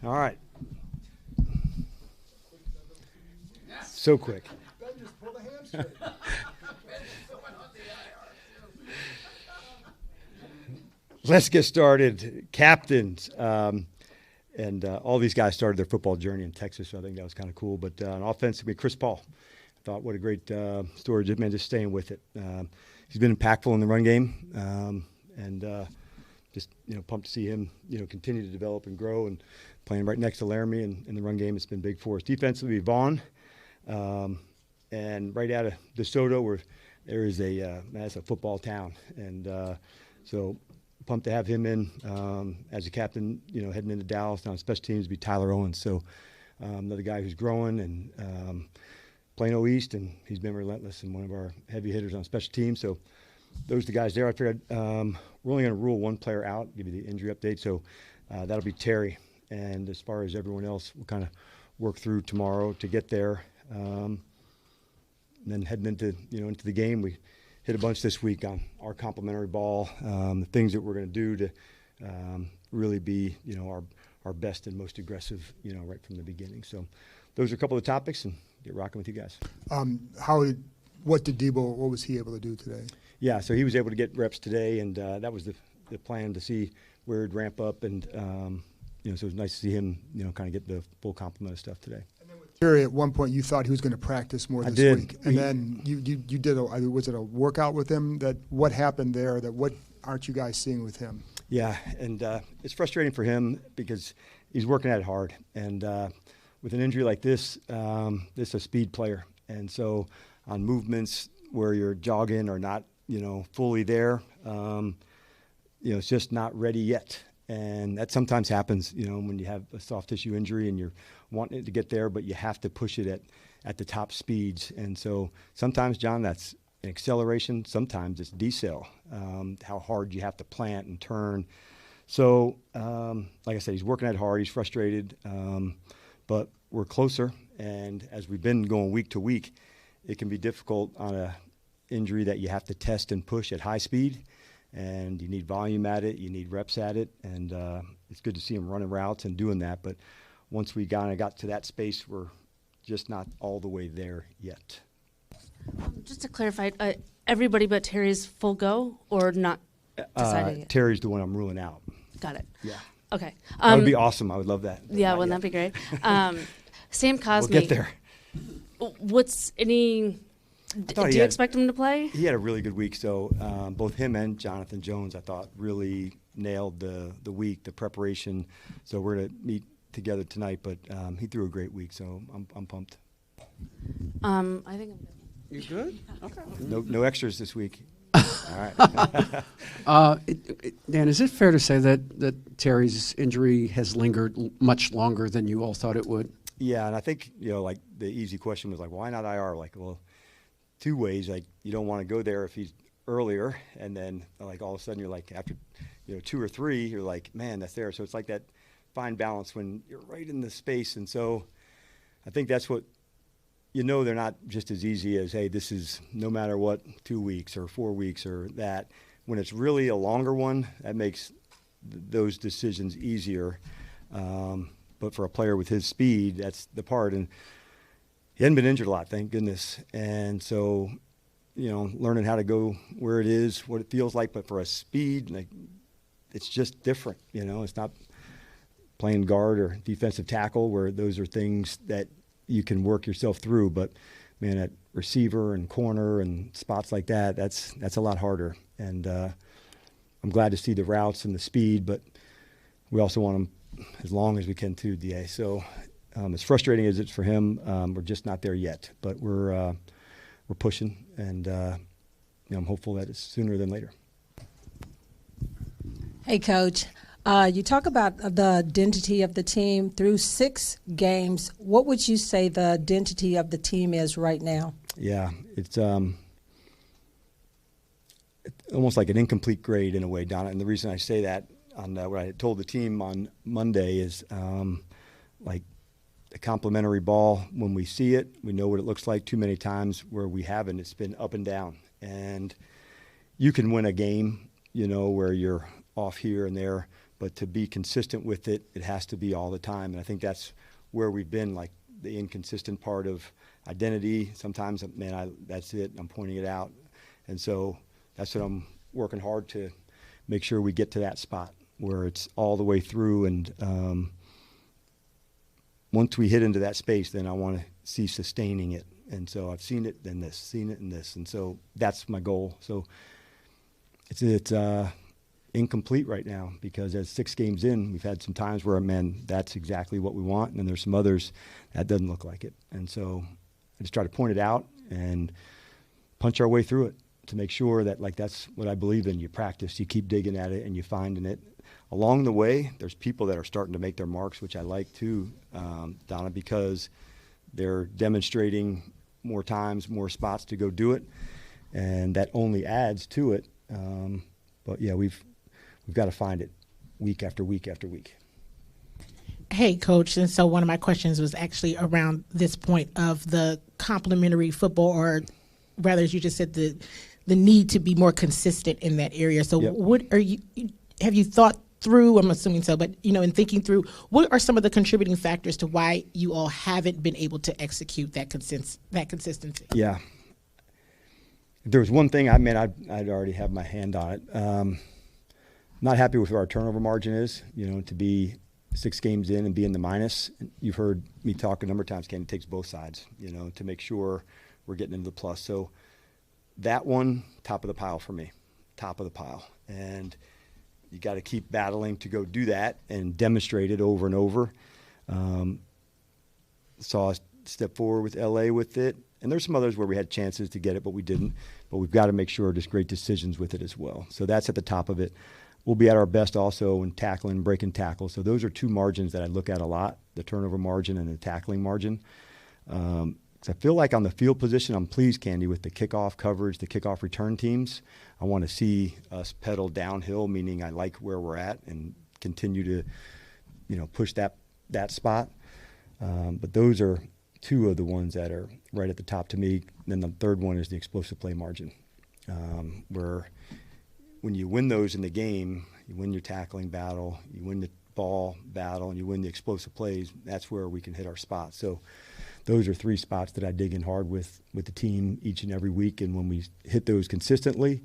All right. So quick. Ben just pulled a hamstring. Let's get started. Captains. And all these guys started their football journey in Texas, so I think that was kind of cool. But on offense, Chris Paul. I thought what a great story. Just staying with it. He's been impactful in the run game, and just pumped to see him continue to develop and grow, and playing right next to Laramie in the run game. It's been big for us. Defensively, Vaughn, and right out of DeSoto, where there is that's a football town, and so pumped to have him in as a captain. Heading into Dallas. Now, on special teams would be Tyler Owens. So another guy who's growing and Plano East, and he's been relentless and one of our heavy hitters on special teams. So those are the guys there. I figured we're only going to rule one player out, give you the injury update. So that'll be Terry. And as far as everyone else, we'll kind of work through tomorrow to get there. And then heading into the game, we hit a bunch this week on our complementary ball, the things that we're going to do to really be our best and most aggressive right from the beginning. So those are a couple of topics, and get rocking with you guys. What was he able to do today? Yeah, so he was able to get reps today, and that was the plan, to see where he'd ramp up, and so it was nice to see him kind of get the full complement of stuff today. Terry, at one point you thought he was going to practice more this week, and then you did was it a workout with him? What happened there? What aren't you guys seeing with him? Yeah, and it's frustrating for him because he's working at it hard, and with an injury like this, this is a speed player, and so on movements where you're jogging or not fully there, it's just not ready yet. And that sometimes happens, when you have a soft tissue injury and you're wanting it to get there, but you have to push it at the top speeds. And so sometimes, John, that's an acceleration. Sometimes it's decel, how hard you have to plant and turn. So, like I said, he's working at hard. He's frustrated, but we're closer. And as we've been going week to week, it can be difficult on a injury that you have to test and push at high speed. And you need volume at it, you need reps at it, and it's good to see him running routes and doing that. But once we kind of got to that space, we're just not all the way there yet. Just to clarify, everybody but Terry's full go or not decided yet? Terry's the one I'm ruling out. Got it. Yeah. Okay. That would be awesome. I would love that. Yeah, wouldn't that be great? Sam Cosme. We'll get there. Do you expect him to play? He had a really good week. So both him and Jonathan Jones, I thought, really nailed the week, the preparation. So we're going to meet together tonight. But he threw a great week, so I'm pumped. I think I'm good. You good? Okay. No extras this week. All right. Dan, is it fair to say that Terry's injury has lingered much longer than you all thought it would? Yeah, and I think, like the easy question was like, why not IR? Like, well, two ways. Like, you don't want to go there if he's earlier, and then like all of a sudden you're like, after 2 or 3, you're like, man, that's there. So it's like that fine balance when you're right in the space. And so I think that's what they're not just as easy as, hey, this is no matter what, 2 weeks or 4 weeks or that. When it's really a longer one, that makes those decisions easier. But for a player with his speed, that's the part. And he hadn't been injured a lot, thank goodness. And so, learning how to go where it is, what it feels like, but for a speed, like, it's just different. It's not playing guard or defensive tackle, where those are things that you can work yourself through. But, man, at receiver and corner and spots like that, that's a lot harder. And I'm glad to see the routes and the speed, but we also want them as long as we can too, DA. So as frustrating as it's for him, we're just not there yet. But we're pushing, and I'm hopeful that it's sooner than later. Hey, Coach. You talk about the identity of the team through 6 games. What would you say the identity of the team is right now? Yeah, it's almost like an incomplete grade in a way, Donna. And the reason I say that on what I told the team on Monday is like the complimentary ball, when we see it, we know what it looks like. Too many times where we haven't, it's been up and down. And you can win a game, where you're off here and there, but to be consistent with it, it has to be all the time. And I think that's where we've been, like the inconsistent part of identity. Sometimes, man, that's it. I'm pointing it out. And so that's what I'm working hard to make sure we get to that spot where it's all the way through. And once we hit into that space, then I want to see sustaining it. And so I've seen it, then this, seen it, and this. And so that's my goal. So it's incomplete right now because as 6 games in, we've had some times where, man, that's exactly what we want. And then there's some others that doesn't look like it. And so I just try to point it out and punch our way through it to make sure that, like, that's what I believe in. You practice, you keep digging at it, and you finding it. Along the way, there's people that are starting to make their marks, which I like too, Donna, because they're demonstrating more times, more spots to go do it, and that only adds to it. But yeah, we've got to find it week after week after week. Hey, Coach, and so one of my questions was actually around this point of the complementary football, or rather, as you just said, the need to be more consistent in that area. So Yep. Have you thought through, I'm assuming so, but, in thinking through, what are some of the contributing factors to why you all haven't been able to execute that consistency? Yeah. If there was one thing, I'd already have my hand on it. Not happy with where our turnover margin is, to be 6 games in and be in the minus. You've heard me talk a number of times, Ken, it takes both sides, to make sure we're getting into the plus. So that one, top of the pile for me, top of the pile. And you got to keep battling to go do that and demonstrate it over and over. Saw us step forward with LA with it. And there's some others where we had chances to get it, but we didn't. But we've got to make sure there's great decisions with it as well. So that's at the top of it. We'll be at our best also in tackling, breaking tackles. So those are 2 margins that I look at a lot, the turnover margin and the tackling margin. I feel like on the field position, I'm pleased, Candy, with the kickoff coverage, the kickoff return teams. I want to see us pedal downhill, meaning I like where we're at and continue to, push that spot. But those are 2 of the ones that are right at the top to me. And then the third one is the explosive play margin, where when you win those in the game, you win your tackling battle, you win the ball battle, and you win the explosive plays. That's where we can hit our spots. So those are 3 spots that I dig in hard with the team each and every week. And when we hit those consistently,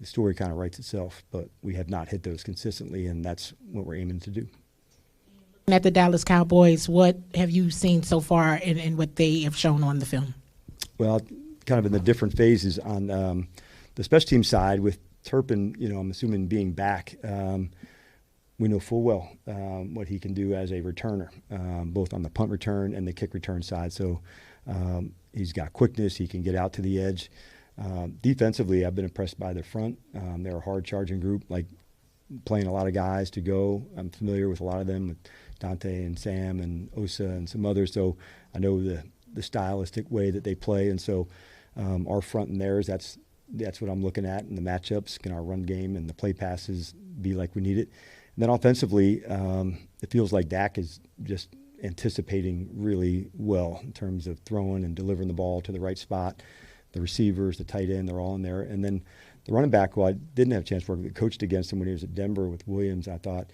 the story kind of writes itself. But we have not hit those consistently, and that's what we're aiming to do. At the Dallas Cowboys, what have you seen so far in what they have shown on the film? Well, kind of in the different phases on the special team side with Turpin, I'm assuming being back, we know full well what he can do as a returner, both on the punt return and the kick return side. So he's got quickness. He can get out to the edge. Defensively, I've been impressed by their front. They're a hard-charging group, like playing a lot of guys to go. I'm familiar with a lot of them, with Dante and Sam and Osa and some others. So I know the stylistic way that they play. And so our front and theirs, that's what I'm looking at in the matchups. Can our run game and the play passes be like we need it? And then offensively, it feels like Dak is just anticipating really well in terms of throwing and delivering the ball to the right spot. The receivers, the tight end, they're all in there. And then the running back, who I didn't have a chance to work with, coached against him when he was at Denver with Williams. I thought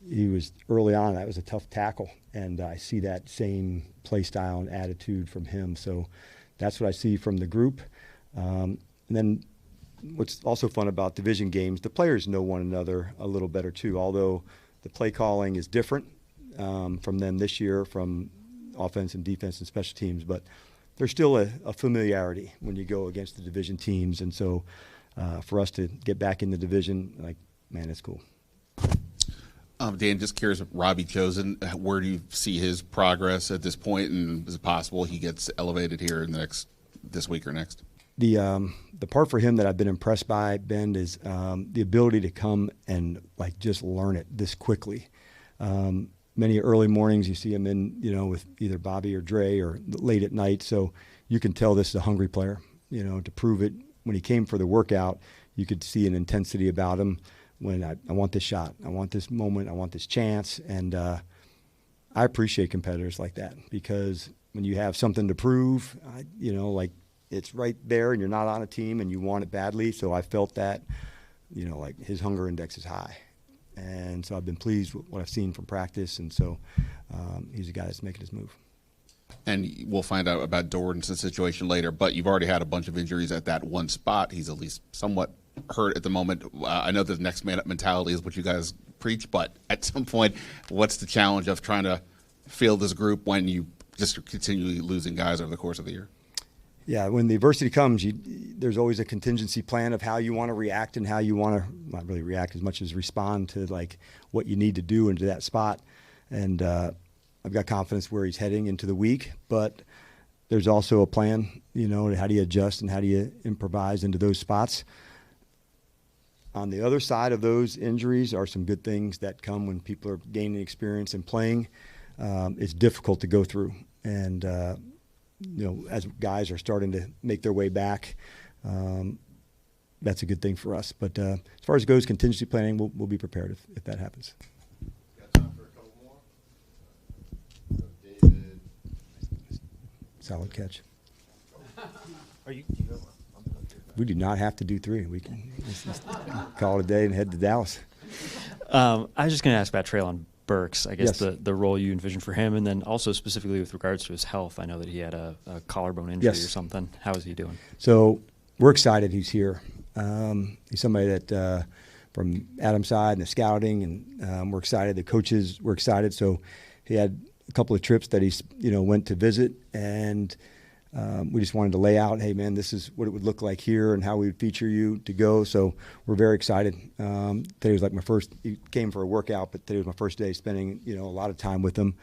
he was early on, that was a tough tackle. And I see that same play style and attitude from him. So that's what I see from the group. And then what's also fun about division games, the players know one another a little better too, although the play calling is different from them this year, from offense and defense and special teams, but there's still a familiarity when you go against the division teams. And so for us to get back in the division, like, man, it's cool. Dan, just curious, Robbie Chosen, where do you see his progress at this point, and is it possible he gets elevated here in this week or next? The part for him that I've been impressed by, Ben, is the ability to come and just learn it this quickly. Many early mornings you see him in, with either Bobby or Dre, or late at night. So you can tell this is a hungry player, to prove it. When he came for the workout, you could see an intensity about him. When I want this shot, I want this moment, I want this chance. And I appreciate competitors like that, because when you have something to prove, it's right there and you're not on a team and you want it badly. So I felt that, his hunger index is high. And so I've been pleased with what I've seen from practice, and so he's a guy that's making his move. And we'll find out about Dorrance' situation later, but you've already had a bunch of injuries at that one spot. He's at least somewhat hurt at the moment. I know the next man up mentality is what you guys preach, but at some point, what's the challenge of trying to field this group when you just are continually losing guys over the course of the year? Yeah, when the adversity comes, there's always a contingency plan of how you want to react and how you want to, not really react as much as respond to like what you need to do into that spot. And I've got confidence where he's heading into the week, but there's also a plan, you know, how do you adjust and how do you improvise into those spots. On the other side of those injuries are some good things that come when people are gaining experience and playing. It's difficult to go through. And, you know, as guys are starting to make their way back, that's a good thing for us. But as far as it goes, contingency planning, we'll be prepared if that happens. Got time for a couple more? David. Solid catch. Do you have one? We do not have to do 3. We can just call it a day and head to Dallas. I was just going to ask about Treylon Burks, I guess Yes. the role you envision for him, and then also specifically with regards to his health. I know that he had a collarbone injury Yes. or something. How is he doing? So we're excited he's here. He's somebody that from Adam's side and the scouting, and we're excited. The coaches were excited. So he had a couple of trips that he's went to visit, and we just wanted to lay out, hey man, this is what it would look like here and how we would feature you to go. So we're very excited. Today was like he came for a workout, but today was my first day spending a lot of time with him,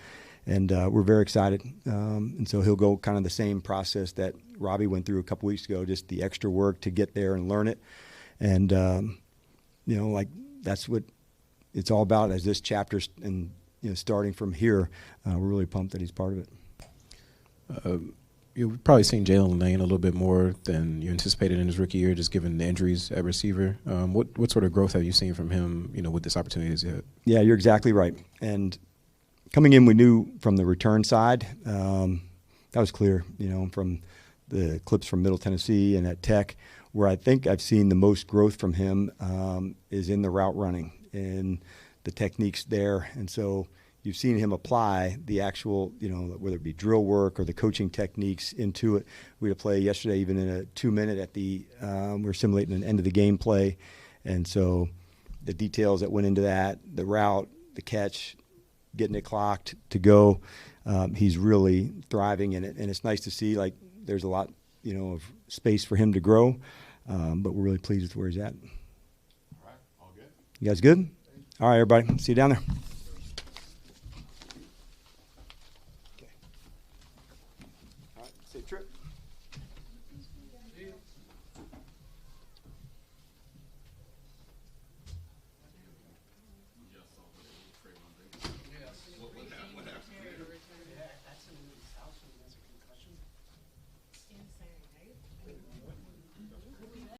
and we're very excited. And so he'll go kind of the same process that Robbie went through a couple weeks ago, just the extra work to get there and learn it. And like that's what it's all about as this chapter, and starting from here, we're really pumped that he's part of it. You've probably seen Jalen Lane a little bit more than you anticipated in his rookie year, just given the injuries at receiver. What sort of growth have you seen from him, with this opportunity he's had? Yeah, you're exactly right. And coming in, we knew from the return side, that was clear, from the clips from Middle Tennessee and at Tech, where I think I've seen the most growth from him is in the route running and the techniques there. And so you've seen him apply the actual, whether it be drill work or the coaching techniques into it. We had a play yesterday, even in a 2-minute at the, we were simulating an end of the game play. And so the details that went into that, the route, the catch, getting it clocked to go, he's really thriving in it. And it's nice to see, like, there's a lot, of space for him to grow. But we're really pleased with where he's at. All right, all good. You guys good? All right, everybody. See you down there. Okay. All right, safe trip.